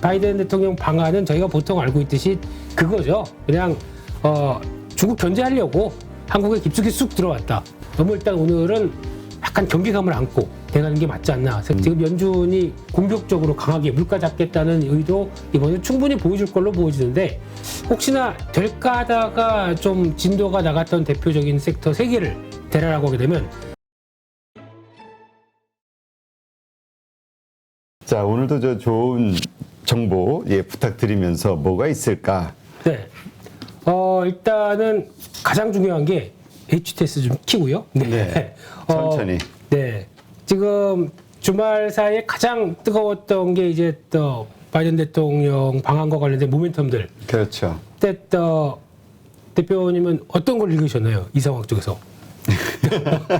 바이든 대통령 방안은 저희가 보통 알고 있듯이 그거죠. 그냥 중국 견제하려고 한국에 깊숙이 쑥 들어왔다. 너무 일단 오늘은 약간 경계감을 안고 대가는 게 맞지 않나. 지금 연준이 공격적으로 강하게 물가 잡겠다는 의도 이번에 충분히 보여줄 걸로 보여지는데 혹시나 될까 하다가 좀 진도가 나갔던 대표적인 섹터 3개를 대라라고 하게 되면 자, 오늘도 저 좋은 정보 부탁드리면서 뭐가 있을까? 네. 일단은 가장 중요한 게 HTS 좀 키고요. 네. 천천히. 네. 지금 주말 사이에 가장 뜨거웠던 게 이제 또 바이든 대통령 방한과 관련된 모멘텀들. 그렇죠. 그때 대표님은 어떤 걸 읽으셨나요? 이 상황 쪽에서.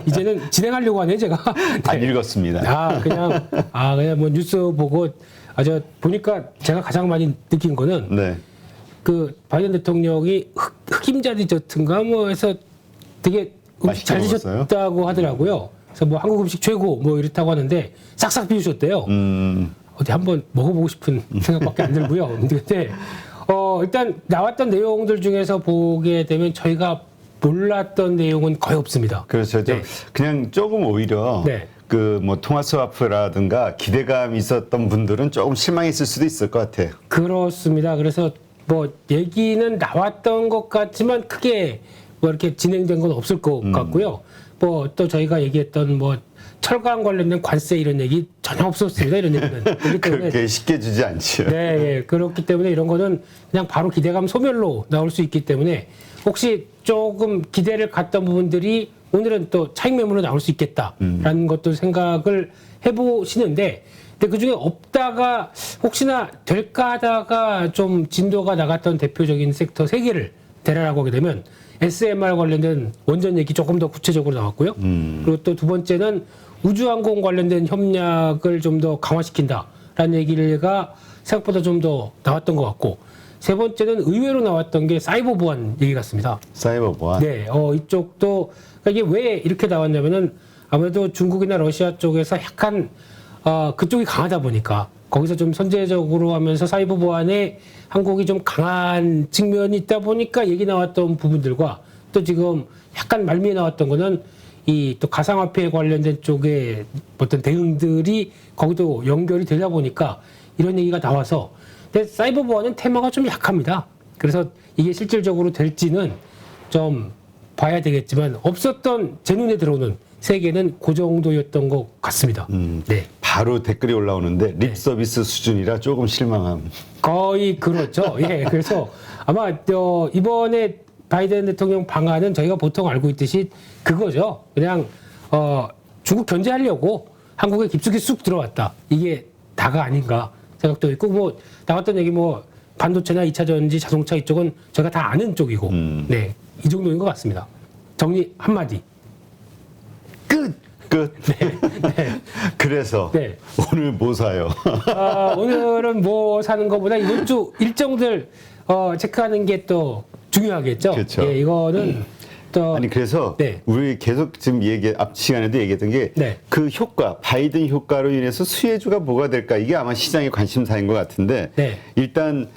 이제는 진행하려고 하네, 제가. 네. 안 읽었습니다. 그냥 뭐 뉴스 보고, 저 보니까 제가 가장 많이 느낀 거는 네. 그 바이든 대통령이 흑임자 디저트인가 뭐 해서 되게 음식 잘 드셨다고 하더라고요. 그래서 뭐 한국 음식 최고 뭐 이렇다고 하는데 싹싹 비우셨대요. 어디 한번 먹어보고 싶은 생각밖에 안 들고요. 근데 일단 나왔던 내용들 중에서 보게 되면 저희가 몰랐던 내용은 거의 없습니다. 그렇죠. 네. 그냥 조금 오히려 네. 그 뭐 통화스와프라든가 기대감 있었던 분들은 조금 실망했을 수도 있을 것 같아요. 그렇습니다. 그래서 뭐 얘기는 나왔던 것 같지만 크게 뭐 이렇게 진행된 건 없을 것 같고요. 뭐 또 저희가 얘기했던 뭐 철강 관련된 관세 이런 얘기 전혀 없었습니다. 이런 얘기는. 그렇기 때문에 그렇게 쉽게 주지 않죠. 네, 예. 그렇기 때문에 이런 거는 그냥 바로 기대감 소멸로 나올 수 있기 때문에 혹시 조금 기대를 갖던 부분들이 오늘은 또 차익 매물로 나올 수 있겠다라는 것도 생각을 해보시는데 근데 그중에 없다가 혹시나 될까 하다가 좀 진도가 나갔던 대표적인 섹터 3개를 대라라고 하게 되면 SMR 관련된 원전 얘기 조금 더 구체적으로 나왔고요. 그리고 또 두 번째는 우주항공 관련된 협약을 좀 더 강화시킨다라는 얘기가 생각보다 좀 더 나왔던 것 같고 세 번째는 의외로 나왔던 게 사이버 보안 얘기 같습니다. 사이버 보안. 네, 이쪽도 그러니까 이게 왜 이렇게 나왔냐면은 아무래도 중국이나 러시아 쪽에서 약간 그쪽이 강하다 보니까 거기서 좀 선제적으로 하면서 사이버 보안에 한국이 좀 강한 측면이 있다 보니까 얘기 나왔던 부분들과 또 지금 약간 말미에 나왔던 거는 이 또 가상화폐에 관련된 쪽의 어떤 대응들이 거기도 연결이 되다 보니까 이런 얘기가 나와서 근데 사이버 보안은 테마가 좀 약합니다. 그래서 이게 실질적으로 될지는 좀 봐야 되겠지만 없었던 제 눈에 들어오는 세계는 그 정도였던 것 같습니다. 네. 바로 댓글이 올라오는데 립 서비스 수준이라 조금 실망함. 거의 그렇죠. 예. 그래서 아마 이번에 바이든 대통령 방안은 저희가 보통 알고 있듯이 그거죠. 그냥 중국 견제하려고 한국에 깊숙이 쑥 들어왔다. 이게 다가 아닌가 생각도 있고 뭐 나왔던 얘기 뭐 반도체나 2차 전지, 자동차 이쪽은 저희가 다 아는 쪽이고 네. 이 정도인 것 같습니다. 정리 한마디. 끝. 네. 네. 그래서 네. 오늘 뭐 사요? 오늘은 뭐 사는 것보다 이번 주 일정들 체크하는 게 또 중요하겠죠. 그렇죠. 예, 이거는 또 아니 그래서 네. 우리 계속 지금 앞 시간에도 얘기했던 게 그 네. 효과, 바이든 효과로 인해서 수혜주가 뭐가 될까 이게 아마 시장의 관심사인 것 같은데 네. 일단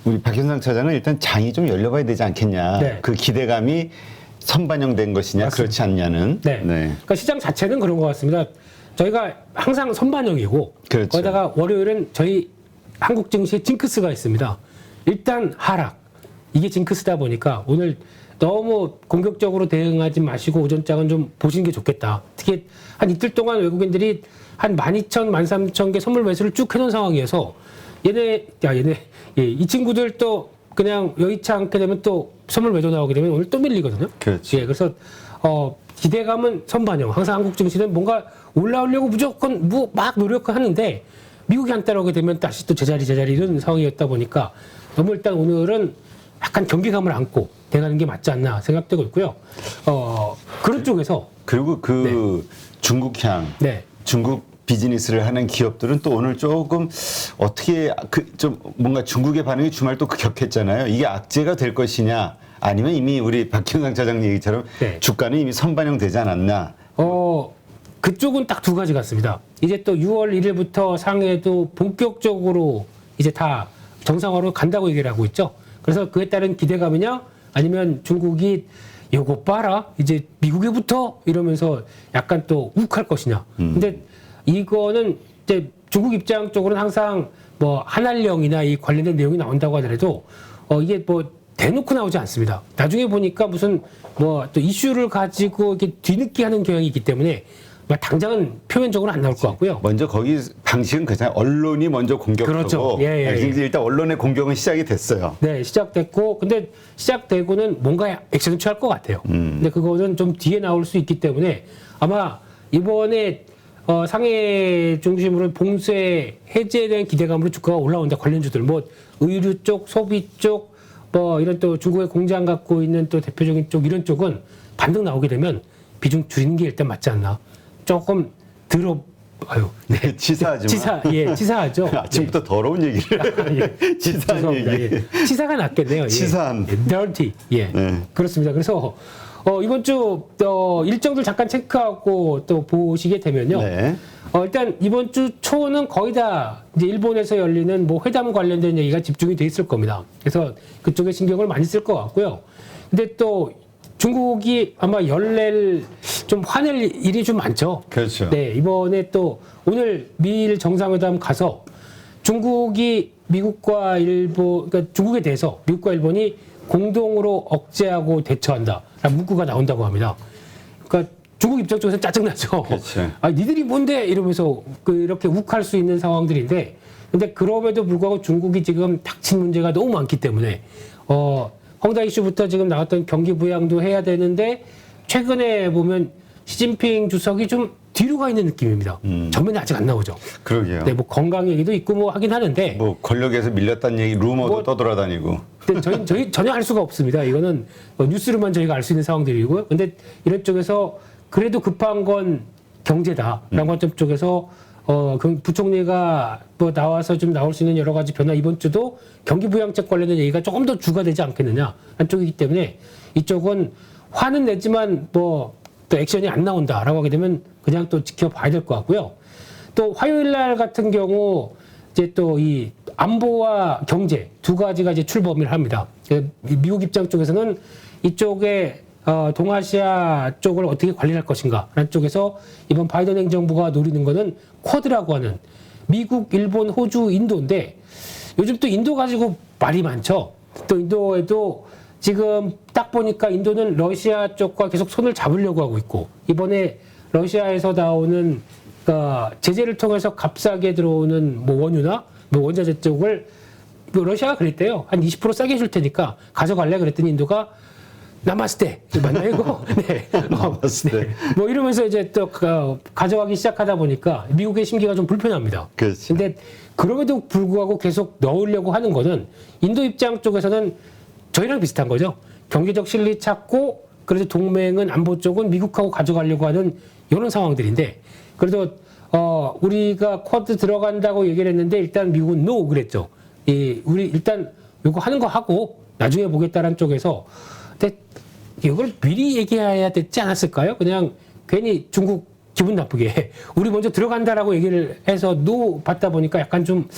우리 박현상 차장은 일단 장이 좀 열려봐야 되지 않겠냐. 네. 그 기대감이 선반영된 것이냐 맞습니다. 그렇지 않냐는. 네. 그러니까 시장 자체는 그런 것 같습니다. 저희가 항상 선반영이고 그렇죠. 거기다가 월요일은 저희 한국 증시에 징크스가 있습니다. 일단 하락. 이게 징크스다 보니까 오늘 너무 공격적으로 대응하지 마시고 오전장은 좀 보시는 게 좋겠다. 특히 한 이틀 동안 외국인들이 한 12,000, 13,000개 선물 매수를 쭉 해놓은 상황이어서 이 친구들 또 그냥 여의치 않게 되면 또 선물 매도 나오게 되면 오늘 또 밀리거든요. 그렇죠. 예, 그래서 기대감은 선반영. 항상 한국 증시는 뭔가 올라오려고 무조건 막 노력을 하는데 미국이 안 따라오게 되면 다시 또 제자리 이런 상황이었다 보니까 너무 일단 오늘은 약간 경계감을 안고 대가는 게 맞지 않나 생각되고 있고요. 그런 쪽에서 그리고 중국향, 네. 중국 비즈니스를 하는 기업들은 또 오늘 조금 어떻게 좀 뭔가 중국의 반응이 주말 또 격했잖아요. 이게 악재가 될 것이냐 아니면 이미 우리 박현상 차장 얘기처럼 네. 주가는 이미 선반영되지 않았나. 그쪽은 딱 두 가지 같습니다. 이제 또 6월 1일부터 상해도 본격적으로 이제 다 정상화로 간다고 얘기를 하고 있죠. 그래서 그에 따른 기대감이냐 아니면 중국이 요거 봐라 이제 미국에부터 이러면서 약간 또 욱할 것이냐. 근데 이거는 이제 중국 입장 쪽으로는 항상 뭐 한한령이나 이 관련된 내용이 나온다고 하더라도 이게 뭐 대놓고 나오지 않습니다. 나중에 보니까 무슨 뭐 또 이슈를 가지고 이렇게 뒤늦게 하는 경향이 있기 때문에 당장은 표면적으로 안 나올 것 같고요. 먼저 거기 방식은 그냥 언론이 먼저 공격하고 그렇죠. 예, 예, 예. 일단 언론의 공격은 시작이 됐어요. 네, 시작됐고 근데 시작되고는 뭔가 액션을 취할 것 같아요. 근데 그거는 좀 뒤에 나올 수 있기 때문에 아마 이번에 상해 중심으로 봉쇄 해제에 대한 기대감으로 주가가 올라온다. 관련주들 뭐 의류 쪽, 소비 쪽, 뭐 이런 또 중국의 공장 갖고 있는 또 대표적인 쪽 이런 쪽은 반등 나오게 되면 비중 줄이는 게 일단 맞지 않나. 조금 네. 치사하지만. 치사하죠. 아침부터 더러운 얘기를. 예. 치사한 얘기. 예. 치사가 낫겠네요. 치사한. 예. dirty. 예. 네. 그렇습니다. 그래서 이번 주 일정들 잠깐 체크하고 또 보시게 되면요. 네. 일단 이번 주 초는 거의 다 이제 일본에서 열리는 뭐 회담 관련된 얘기가 집중이 돼 있을 겁니다. 그래서 그쪽에 신경을 많이 쓸 것 같고요. 근데 또 중국이 아마 열낼 좀 화낼 일이 좀 많죠. 그렇죠. 네, 이번에 또 오늘 미일 정상회담 가서 중국이 미국과 일본, 그러니까 중국에 대해서 미국과 일본이 공동으로 억제하고 대처한다라는 문구가 나온다고 합니다. 그러니까 중국 입장 쪽에서 짜증나죠. 그렇죠. 아, 니들이 뭔데? 이러면서 이렇게 욱할 수 있는 상황들인데, 근데 그럼에도 불구하고 중국이 지금 닥친 문제가 너무 많기 때문에, 헝다 이슈부터 지금 나왔던 경기 부양도 해야 되는데, 최근에 보면 시진핑 주석이 좀 뒤로 가 있는 느낌입니다. 전면에 아직 안 나오죠. 그러게요. 네, 뭐 건강 얘기도 있고 뭐 하긴 하는데, 뭐 권력에서 밀렸다는 얘기 루머도 뭐 떠돌아다니고. 근데 저희 전혀 알 수가 없습니다. 이거는 뉴스로만 저희가 알 수 있는 상황들이고요. 근데 이런 쪽에서 그래도 급한 건 경제다라는 관점 쪽에서 부총리가 뭐 나와서 좀 나올 수 있는 여러 가지 변화 이번 주도 경기 부양책 관련된 얘기가 조금 더 주가 되지 않겠느냐 한쪽이기 때문에 이쪽은 화는 내지만 뭐 또 액션이 안 나온다라고 하게 되면 그냥 또 지켜봐야 될 것 같고요. 또 화요일 날 같은 경우 이제 또 이 안보와 경제 두 가지가 이제 출범을 합니다. 미국 입장 쪽에서는 이쪽에 동아시아 쪽을 어떻게 관리할 것인가라는 쪽에서 이번 바이든 행정부가 노리는 거는 쿼드라고 하는 미국, 일본, 호주, 인도인데 요즘 또 인도 가지고 말이 많죠. 또 인도에도 지금 딱 보니까 인도는 러시아 쪽과 계속 손을 잡으려고 하고 있고 이번에 러시아에서 나오는 제재를 통해서 값싸게 들어오는 뭐 원유나 뭐 원자재 쪽을 뭐 러시아가 그랬대요. 한 20% 싸게 해줄 테니까 가져갈래 그랬더니 인도가 나마스테 맞나요? 네. 나마스테. 네. 뭐 이러면서 이제 또 가져가기 시작하다 보니까 미국의 심기가 좀 불편합니다. 그렇지. 근데 그럼에도 불구하고 계속 넣으려고 하는 거는 인도 입장 쪽에서는 저희랑 비슷한 거죠. 경제적 실리 찾고 그래도 동맹은 안보 쪽은 미국하고 가져가려고 하는 이런 상황들인데 그래도 우리가 쿼드 들어간다고 얘기를 했는데 일단 미국은 노 그랬죠. 우리 일단 이거 하는 거 하고 나중에 보겠다라는 쪽에서 근데 이걸 미리 얘기해야 되지 않았을까요? 그냥 괜히 중국 기분 나쁘게 우리 먼저 들어간다라고 얘기를 해서 노 받다 보니까 약간 좀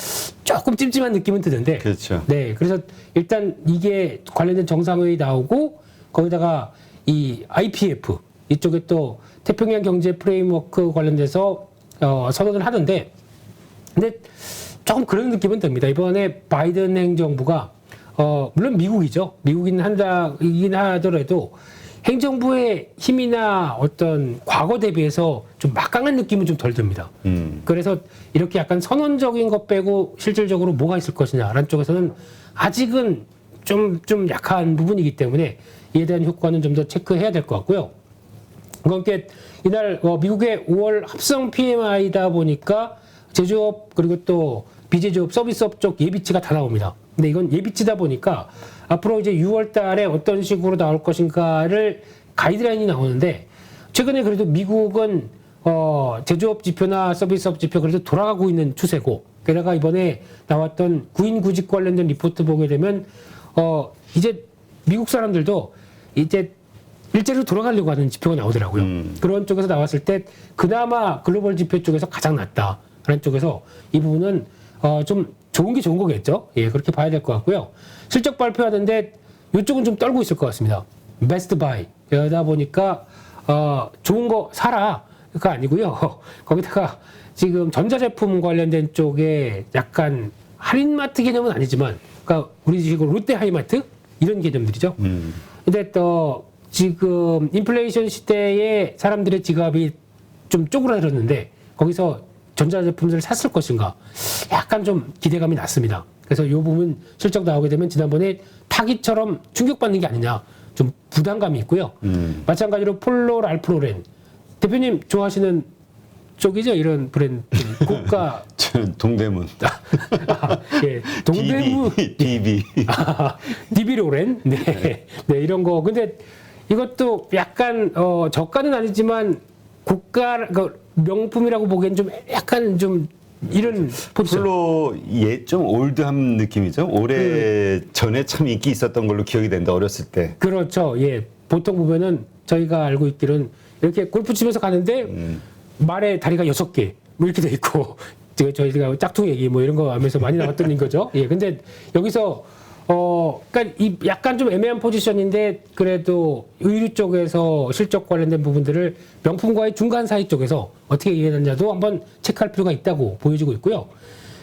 조금 찜찜한 느낌은 드는데 그렇죠. 네, 그래서 일단 이게 관련된 정상회의 나오고 거기다가 이 IPF 이쪽에 또 태평양 경제 프레임워크 관련돼서 선언을 하는데 근데 조금 그런 느낌은 듭니다. 이번에 바이든 행정부가 물론 미국이죠. 미국이긴 하더라도 행정부의 힘이나 어떤 과거 대비해서 좀 막강한 느낌은 좀 덜 듭니다. 그래서 이렇게 약간 선언적인 것 빼고 실질적으로 뭐가 있을 것이냐라는 쪽에서는 아직은 좀 약한 부분이기 때문에 이에 대한 효과는 좀 더 체크해야 될 것 같고요. 그러니까 이날 미국의 5월 합성 PMI다 보니까 제조업 그리고 또 비제조업 서비스업 쪽 예비치가 다 나옵니다. 근데 이건 예비치다 보니까 앞으로 이제 6월 달에 어떤 식으로 나올 것인가를 가이드라인이 나오는데 최근에 그래도 미국은 제조업 지표나 서비스업 지표 그래도 돌아가고 있는 추세고 게다가 이번에 나왔던 구인 구직 관련된 리포트 보게 되면 이제 미국 사람들도 이제 일제로 돌아가려고 하는 지표가 나오더라고요. 그런 쪽에서 나왔을 때 그나마 글로벌 지표 쪽에서 가장 낫다라는 쪽에서 이 부분은 좀 좋은 게 좋은 거겠죠. 예, 그렇게 봐야 될 것 같고요. 실적 발표하는데 이쪽은 좀 떨고 있을 것 같습니다. 베스트 바이. 그러다 보니까 좋은 거 사라가 아니고요. 거기다가 지금 전자제품 관련된 쪽에 약간 할인마트 개념은 아니지만, 그러니까 우리 지금 롯데하이마트 이런 개념들이죠. 근데 또 지금 인플레이션 시대에 사람들의 지갑이 좀 쪼그라들었는데 거기서 전자제품들을 샀을 것인가 약간 좀 기대감이 났습니다. 그래서 이 부분 실적 나오게 되면 지난번에 타기처럼 충격받는 게 아니냐 좀 부담감이 있고요. 마찬가지로 폴로 랄프로렌 대표님 좋아하시는 쪽이죠, 이런 브랜드 고가. 저는 동대문. 예, 동대문 DB. DB 로렌 네 이런 거. 근데 이것도 약간 저가는 아니지만 고가 명품이라고 보기엔 좀 약간 좀 이런 포지션. 별로 좀 올드한 느낌이죠. 오래 전에 참 인기 있었던 걸로 기억이 된다, 어렸을 때. 그렇죠. 예, 보통 보면은 저희가 알고 있기로는 이렇게 골프 치면서 가는데 말에 다리가 6개 뭐 이렇게 돼 있고 저희가 짝퉁 얘기 뭐 이런 거 하면서 많이 나왔던 거죠. 예, 근데 여기서 그러니까 이 약간 좀 애매한 포지션인데 그래도 의류 쪽에서 실적 관련된 부분들을 명품과의 중간 사이 쪽에서 어떻게 이해하느냐도 한번 체크할 필요가 있다고 보여지고 있고요.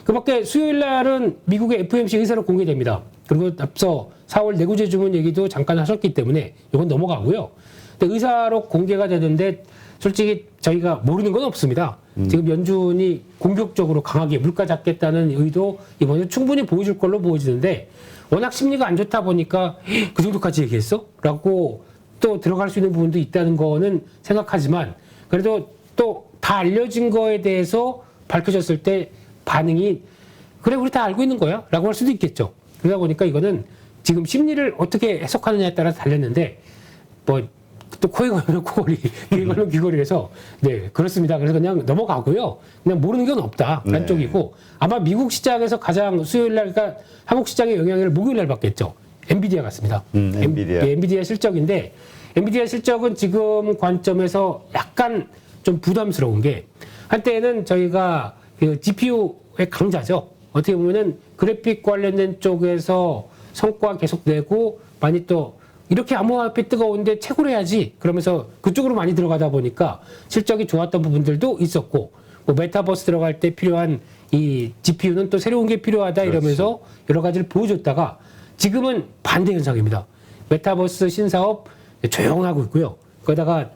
그밖에 수요일 날은 미국의 FOMC 의사로 공개됩니다. 그리고 앞서 4월 내구재 주문 얘기도 잠깐 하셨기 때문에 이건 넘어가고요. 근데 의사로 공개가 되는데 솔직히 저희가 모르는 건 없습니다. 지금 연준이 공격적으로 강하게 물가 잡겠다는 의도 이번에 충분히 보여줄 걸로 보여지는데 워낙 심리가 안 좋다 보니까 그 정도까지 얘기했어? 라고 또 들어갈 수 있는 부분도 있다는 거는 생각하지만 그래도 또 다 알려진 거에 대해서 밝혀졌을 때 반응이 그래 우리 다 알고 있는 거야? 라고 할 수도 있겠죠. 그러다 보니까 이거는 지금 심리를 어떻게 해석하느냐에 따라서 달렸는데 뭐 또 코에 걸면 코걸이, 귀에 걸면 귀걸이라서 네 그렇습니다. 그래서 그냥 넘어가고요. 그냥 모르는 건 없다라는 쪽이고 아마 미국 시장에서 가장 수요일 날 그러니까 한국 시장의 영향을 목요일 날 받겠죠. 엔비디아 같습니다. 엔비디아. 엔비디아 실적인데 엔비디아 실적은 지금 관점에서 약간 좀 부담스러운 게 한때는 저희가 그 GPU의 강자죠. 어떻게 보면은 그래픽 관련된 쪽에서 성과 계속 내고 많이 또 이렇게 암호화폐 뜨거운데 채굴 해야지 그러면서 그쪽으로 많이 들어가다 보니까 실적이 좋았던 부분들도 있었고 뭐 메타버스 들어갈 때 필요한 이 GPU는 또 새로운 게 필요하다 이러면서 여러 가지를 보여줬다가 지금은 반대 현상입니다. 메타버스 신사업 조용하고 있고요. 거기다가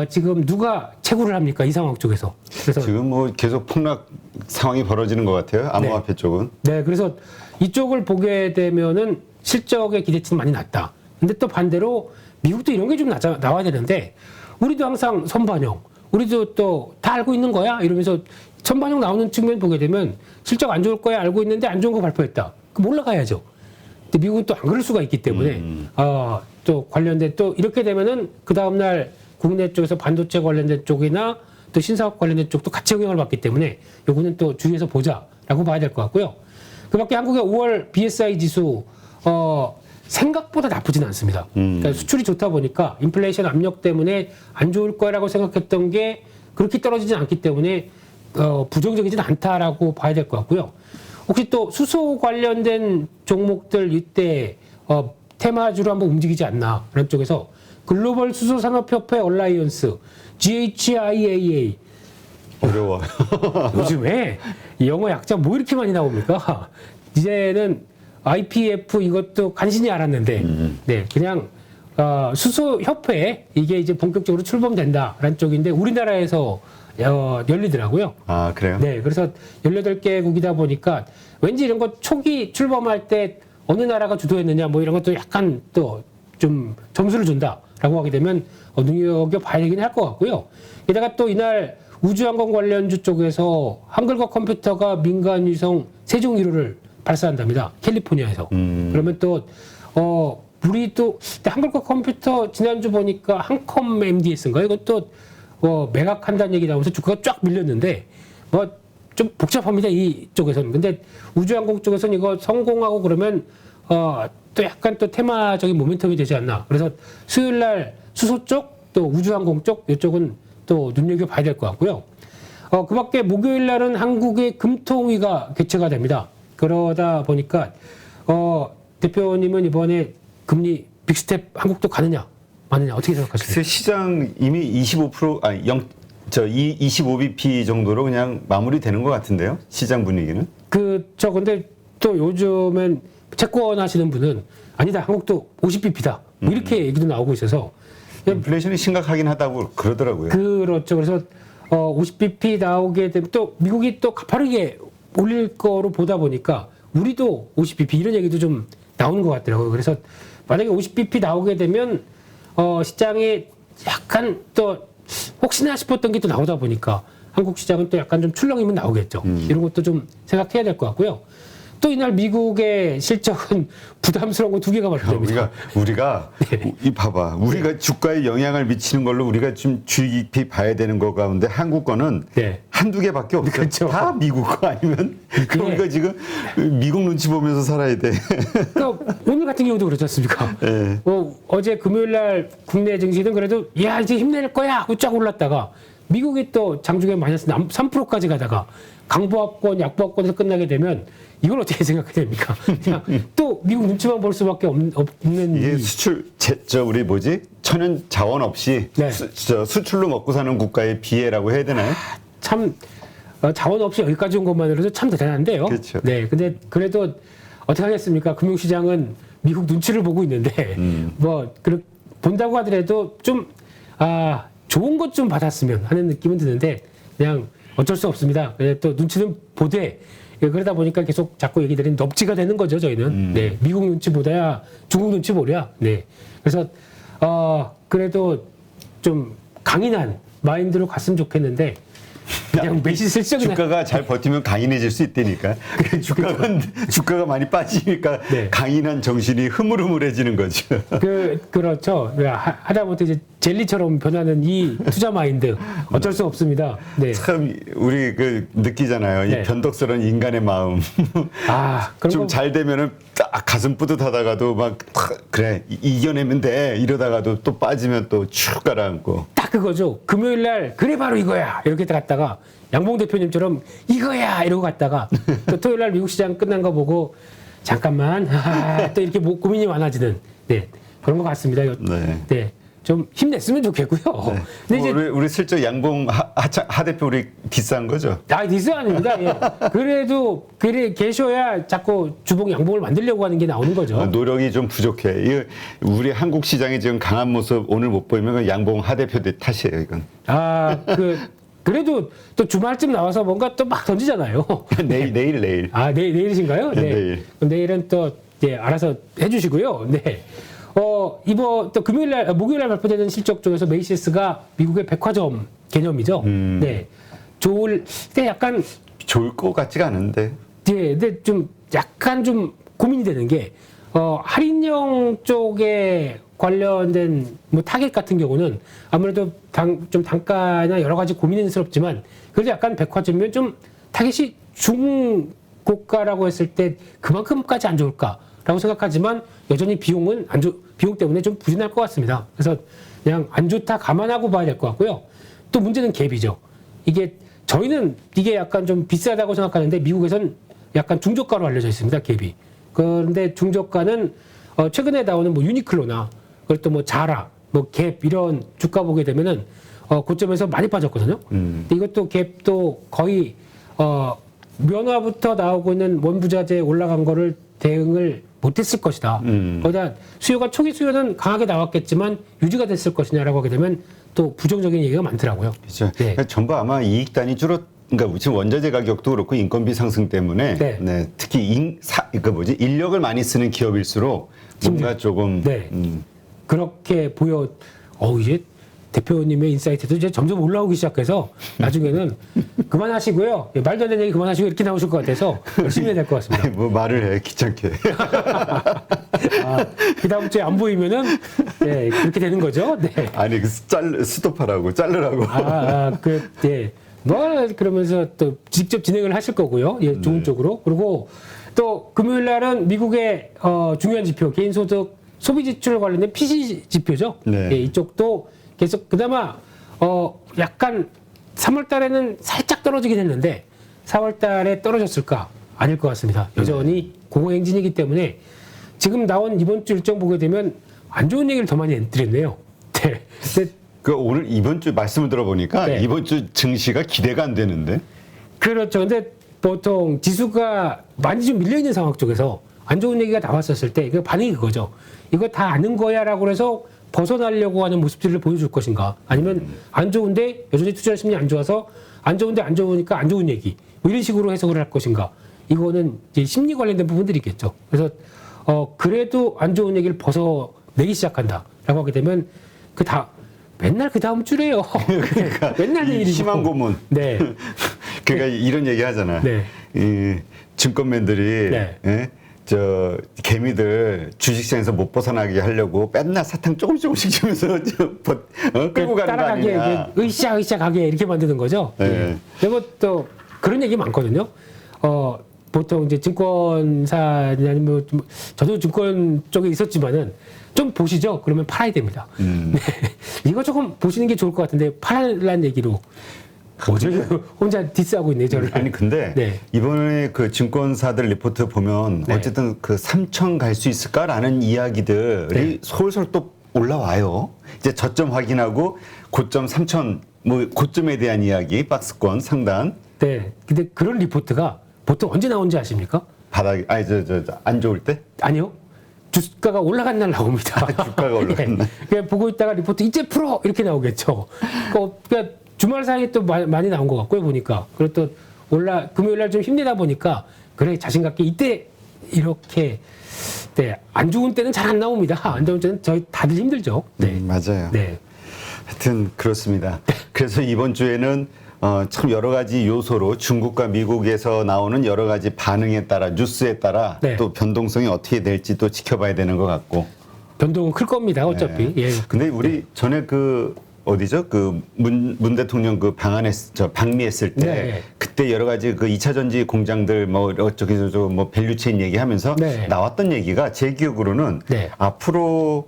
지금 누가 채굴을 합니까? 이 상황 쪽에서. 그래서 지금 뭐 계속 폭락 상황이 벌어지는 것 같아요. 암호화폐 쪽은. 네, 그래서 이쪽을 보게 되면은 실적의 기대치는 많이 낮다. 근데 또 반대로 미국도 이런 게 좀 나와야 되는데 우리도 항상 선반영, 우리도 또 다 알고 있는 거야 이러면서 선반영 나오는 측면 보게 되면 실적 안 좋을 거야 알고 있는데 안 좋은 거 발표했다. 그럼 올라가야죠. 근데 미국은 또 안 그럴 수가 있기 때문에 또 관련된 또 이렇게 되면은 그 다음 날 국내 쪽에서 반도체 관련된 쪽이나 또 신사업 관련된 쪽도 같이 영향을 받기 때문에 요거는 또 주의해서 보자라고 봐야 될 것 같고요. 그밖에 한국의 5월 BSI 지수 생각보다 나쁘진 않습니다. 그러니까 수출이 좋다 보니까 인플레이션 압력 때문에 안 좋을 거라고 생각했던 게 그렇게 떨어지진 않기 때문에 부정적이진 않다라고 봐야 될 것 같고요. 혹시 또 수소 관련된 종목들 이때 테마주로 한번 움직이지 않나 라는 쪽에서 글로벌 수소산업협회 얼라이언스 GHIAA 어려워. 요즘에 영어 약자 뭐 이렇게 많이 나옵니까? 이제는 IPF 이것도 간신히 알았는데, 네, 그냥, 수소협회, 이게 이제 본격적으로 출범된다라는 쪽인데, 우리나라에서, 열리더라고요. 아, 그래요? 네, 그래서 18개국이다 보니까, 왠지 이런 거 초기 출범할 때 어느 나라가 주도했느냐, 뭐 이런 것도 약간 또 좀 점수를 준다라고 하게 되면, 눈여겨봐야 되긴 할 것 같고요. 게다가 또 이날 우주항공 관련주 쪽에서 한글과 컴퓨터가 민간 위성 세종 1호를 발사한답니다. 캘리포니아에서. 그러면 또 우리 또 한글과 컴퓨터 지난주 보니까 한컴 MDS인가요? 이것도 매각한다는 얘기 나오면서 주가가 쫙 밀렸는데 뭐 좀 복잡합니다. 이쪽에서는. 근데 우주항공 쪽에서는 이거 성공하고 그러면 또 약간 또 테마적인 모멘텀이 되지 않나. 그래서 수요일 날 수소 쪽, 또 우주항공 쪽 이쪽은 또 눈여겨봐야 될 것 같고요. 그 밖에 목요일 날은 한국의 금통위가 개최가 됩니다. 그러다 보니까 대표님은 이번에 금리 빅스텝 한국도 가느냐 마느냐 어떻게 생각하십니까? 글쎄 시장 이미 25% 아니 25bp 정도로 그냥 마무리되는 것 같은데요. 시장 분위기는. 그저 근데 또 요즘엔 채권 하시는 분은 아니다 한국도 50bp다 뭐 이렇게 얘기도 나오고 있어서 인플레이션이 심각하긴 하다고 그러더라고요. 그렇죠. 그래서 50bp 나오게 되면 또 미국이 또 가파르게 올릴 거로 보다 보니까 우리도 50bp 이런 얘기도 좀 나오는 것 같더라고요. 그래서 만약에 50bp 나오게 되면 시장에 약간 또 혹시나 싶었던 게 또 나오다 보니까 한국 시장은 또 약간 좀 출렁이면 나오겠죠. 이런 것도 좀 생각해야 될 것 같고요. 또 이날 미국의 실적은 부담스러운 거 두 개가 발표됩니다. 우리가 네. 이 봐봐. 우리가 주가에 영향을 미치는 걸로 우리가 좀 주의 깊이 봐야 되는 거 가운데 한국 거는 네. 한두 개밖에 없어요. 그렇죠. 다 미국 거 아니면 그럼 네. 우리가 지금 미국 눈치 보면서 살아야 돼. 그러니까 오늘 같은 경우도 그렇지 않습니까? 네. 어제 금요일 날 국내 증시는 그래도 야 이제 힘낼 거야 하고 쫙 올랐다가 미국이 또 장중에 마이너스 3%까지 가다가 강보합권, 약보합권에서 끝나게 되면 이걸 어떻게 생각해야 됩니까? 그냥 또 미국 눈치만 볼 수밖에 없는 이게 우리 뭐지? 천연 자원 없이 네. 수출로 먹고 사는 국가의 비애라고 해야 되나요? 참 자원 없이 여기까지 온 것만으로도 참 대단한데요. 그렇죠. 네, 근데 그래도 어떻게 하겠습니까? 금융시장은 미국 눈치를 보고 있는데 본다고 하더라도 좀 좋은 것 좀 받았으면 하는 느낌은 드는데 그냥 어쩔 수 없습니다. 또 눈치는 보되 그러다 보니까 계속 자꾸 얘기 드린 넙지가 되는 거죠. 저희는 네, 미국 눈치보다야 중국 눈치 보랴. 네, 그래서 그래도 좀 강인한 마인드로 갔으면 좋겠는데 그냥 매시 슬쩍이나 주가가 잘 버티면 강인해질 수 있다니까. 주가가 많이 빠지니까 네. 강인한 정신이 흐물흐물해지는 거죠. 그렇죠. 하다못해 이제 젤리처럼 변하는 이 투자 마인드 어쩔 수 없습니다. 네. 참 우리 느끼잖아요. 네. 이 변덕스러운 인간의 마음. 그런 좀 거- 잘 되면은 딱 가슴 뿌듯하다가도 막 그래 이겨내면 돼 이러다가도 또 빠지면 또 축 가라앉고. 딱 그거죠. 금요일 날 그래 바로 이거야 이렇게 갔다가 양봉 대표님처럼 이거야 이러고 갔다가 또 토요일 날 미국 시장 끝난 거 보고 잠깐만 또 이렇게 고민이 많아지는 그런 것 같습니다. 네. 좀 힘냈으면 좋겠고요. 근데 이제 우리 슬쩍 양봉 하 대표 우리 디스한 거죠. 디스 아닙니다. 예. 그래도 계셔야 자꾸 주봉 양봉을 만들려고 하는 게 나오는 거죠. 노력이 좀 부족해. 우리 한국 시장이 지금 강한 모습 오늘 못 보이면 양봉 하 대표 탓이에요, 이건. 그래도 또 주말쯤 나와서 뭔가 또 막 던지잖아요. 내일. 내일이신가요? 네. 내일. 그럼 내일은 또 알아서 해주시고요. 네. 이번 또 목요일 날 발표되는 실적 중에서 메이시스가 미국의 백화점 개념이죠. 네. 근데 약간 좋을 것 같지가 않은데. 근데 좀 약간 좀 고민이 되는 게 할인형 쪽에 관련된 타겟 같은 경우는 아무래도 좀 단가나 여러 가지 고민스럽지만 그래도 약간 백화점이면 좀 타겟이 중고가라고 했을 때 그만큼까지 안 좋을까라고 생각하지만 여전히 비용 때문에 좀 부진할 것 같습니다. 그래서 그냥 안 좋다 감안하고 봐야 될 것 같고요. 또 문제는 갭이죠. 저희는 이게 약간 좀 비싸다고 생각하는데 미국에선 약간 중저가로 알려져 있습니다. 갭이. 그런데 중저가는 최근에 나오는 유니클로나 그리고 또 자라, 갭 이런 주가 보게 되면은 고점에서 많이 빠졌거든요. 근데 이것도 갭도 거의 면화부터 나오고 있는 원부자재 올라간 거를 대응을 못했을 것이다. 거기다 초기 수요는 강하게 나왔겠지만 유지가 됐을 것이냐라고 하게 되면 또 부정적인 얘기가 많더라고요. 그렇죠. 네. 그러니까 전부 아마 이익단이 그러니까 지금 원자재 가격도 그렇고 인건비 상승 때문에 네. 특히 인력을 많이 쓰는 기업일수록 뭔가 조금 네. 그렇게 이제 대표님의 인사이트도 이제 점점 올라오기 시작해서 나중에는 그만하시고요. 말도 안 되는 얘기 그만하시고 이렇게 나오실 것 같아서 열심히 해야 될 것 같습니다. 뭐 말을 해 귀찮게. 그 다음 주에 안 보이면은 그렇게 되는 거죠. 네. 아니 스톱하라고 자르라고. 그러면서 또 직접 진행을 하실 거고요. 좋은 쪽으로. 그리고 또 금요일 날은 미국의 중요한 지표 개인소득 소비 지출 관련된 PC 지표죠. 네. 예, 이쪽도 계속 그나마 약간 3월 달에는 살짝 떨어지긴 했는데 4월 달에 떨어졌을까? 아닐 것 같습니다. 여전히 공허행진이기 때문에 지금 나온 이번 주 일정 보게 되면 안 좋은 얘기를 더 많이 드렸네요. 네. 근데 그 오늘 이번 주 말씀을 들어보니까 네. 이번 주 증시가 기대가 안 되는데. 그렇죠. 근데 보통 지수가 많이 좀 밀려있는 상황 쪽에서 안 좋은 얘기가 나왔었을 때 그 반응이 그거죠. 이거 다 아는 거야 라고 해서 벗어나려고 하는 모습들을 보여줄 것인가. 아니면 안 좋은데 여전히 투자 심리 안 좋아서 안 좋은데 안 좋으니까 안 좋은 얘기. 뭐 이런 식으로 해석을 할 것인가. 이거는 이제 심리 관련된 부분들이겠죠. 그래서 그래도 안 좋은 얘기를 벗어내기 시작한다라고 하게 되면 맨날 그 다음 주래요. 그러니까 맨날 이 내일이고. 희망 고문. 네. 그러니까 이런 얘기 하잖아. 네. 이 증권맨들이 네. 예? 저 개미들 주식시장에서 못 벗어나게 하려고 맨날 사탕 조금씩 주면서 끌고 가는 거 따라가게 아니냐. 으쌰 가게 이렇게 만드는 거죠. 네. 예. 그리고 또 그런 얘기 많거든요. 보통 이제 증권사나 아니면 저도 증권 쪽에 있었지만은 좀 보시죠. 그러면 팔아야 됩니다. 네. 이거 조금 보시는 게 좋을 것 같은데 팔라는 얘기로 뭐죠? 혼자 디스하고 있네 저를. 아니 근데 네. 이번에 그 증권사들 리포트 보면 네. 어쨌든 그 3천 갈 수 있을까라는 이야기들이 네. 솔솔 또 올라와요. 이제 저점 확인하고 고점 3천 뭐 고점에 대한 이야기 박스권 상단 네. 근데 그런 리포트가 보통 언제 나오는지 아십니까? 바닥 아니 안 좋을 때 아니요. 주가가 올라간 날 나옵니다. 주가가 올라간 날. 그냥 보고 있다가 리포트 이제 풀어 이렇게 나오겠죠. 그러니까 주말 사이에 또 많이 나온 것 같고요 보니까. 그리고 또 금요일 날 좀 힘내다 보니까 그래 자신감 있게 이때 이렇게 네, 안 좋은 때는 잘 안 나옵니다. 안 좋은 때는 저희 다들 힘들죠. 네, 맞아요. 네, 하여튼 그렇습니다. 그래서 이번 주에는 참 여러 가지 요소로 중국과 미국에서 나오는 여러 가지 반응에 따라 뉴스에 따라 네. 또 변동성이 어떻게 될지 또 지켜봐야 되는 것 같고. 변동은 클 겁니다. 어차피. 네. 예. 근데 우리 전에 그 어디죠? 그 문 대통령 그 방미했을 때 네. 그때 여러 가지 그 2차 전지 공장들 뭐 어쩌고저쩌고 뭐 밸류체인 얘기하면서 네. 나왔던 얘기가 제 기억으로는 네. 앞으로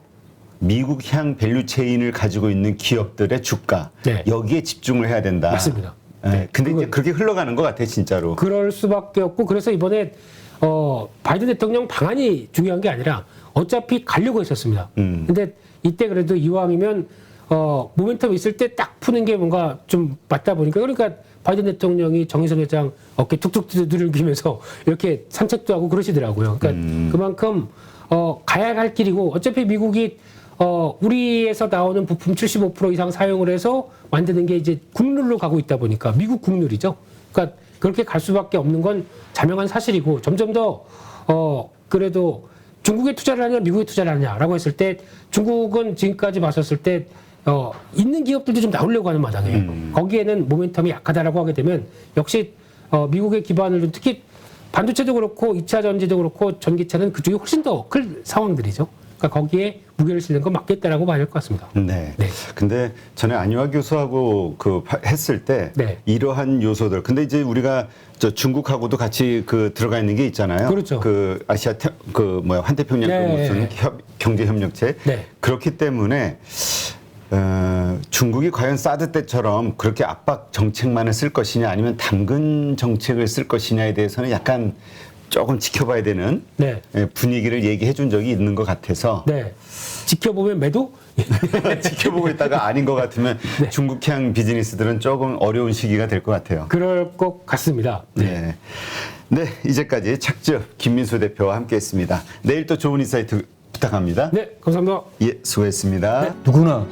미국향 밸류체인을 가지고 있는 기업들의 주가 네. 여기에 집중을 해야 된다. 맞습니다. 네. 근데 이제 그렇게 흘러가는 것 같아 진짜로. 그럴 수밖에 없고 그래서 이번에 바이든 대통령 방안이 중요한 게 아니라 어차피 가려고 했었습니다. 근데 이때 그래도 이왕이면 모멘텀 있을 때 딱 푸는 게 뭔가 좀 맞다 보니까 그러니까 바이든 대통령이 정의선 회장 어깨 툭툭 두들기면서 이렇게 산책도 하고 그러시더라고요. 그러니까 그만큼 가야 할 길이고 어차피 미국이 우리에서 나오는 부품 75% 이상 사용을 해서 만드는 게 이제 국룰로 가고 있다 보니까 미국 국룰이죠. 그러니까 그렇게 갈 수밖에 없는 건 자명한 사실이고 점점 더 그래도 중국에 투자를 하냐 미국에 투자를 하냐라고 했을 때 중국은 지금까지 봤었을 때 있는 기업들도 좀 나오려고 하는 마당에 거기에는 모멘텀이 약하다라고 하게 되면 역시 미국의 기반을 둔 특히 반도체도 그렇고 2차 전지도 그렇고 전기차는 그쪽이 훨씬 더 클 상황들이죠. 그러니까 거기에 무게를 실는 건 맞겠다라고 봐야 할 것 같습니다. 네. 네. 근데 전에 안유아 교수하고 했을 때 네. 이러한 요소들. 근데 이제 우리가 중국하고도 같이 들어가 있는 게 있잖아요. 그렇죠. 아시아 환태평양 네. 무슨 경제 협력체. 네. 그렇기 때문에 중국이 과연 사드 때처럼 그렇게 압박 정책만을 쓸 것이냐 아니면 당근 정책을 쓸 것이냐에 대해서는 약간 조금 지켜봐야 되는 네. 분위기를 얘기해 준 적이 있는 것 같아서 네. 지켜보면 매도? 지켜보고 있다가 아닌 것 같으면 네. 중국향 비즈니스들은 조금 어려운 시기가 될 것 같아요. 그럴 것 같습니다. 네. 네, 이제까지 착즙 김민수 대표와 함께했습니다. 내일 또 좋은 인사이트 부탁합니다. 네, 감사합니다. 예, 수고했습니다. 누구나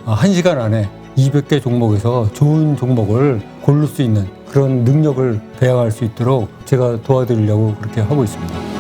1시간 안에 200개 종목에서 좋은 종목을 고를 수 있는 그런 능력을 배양할 수 있도록 제가 도와드리려고 그렇게 하고 있습니다.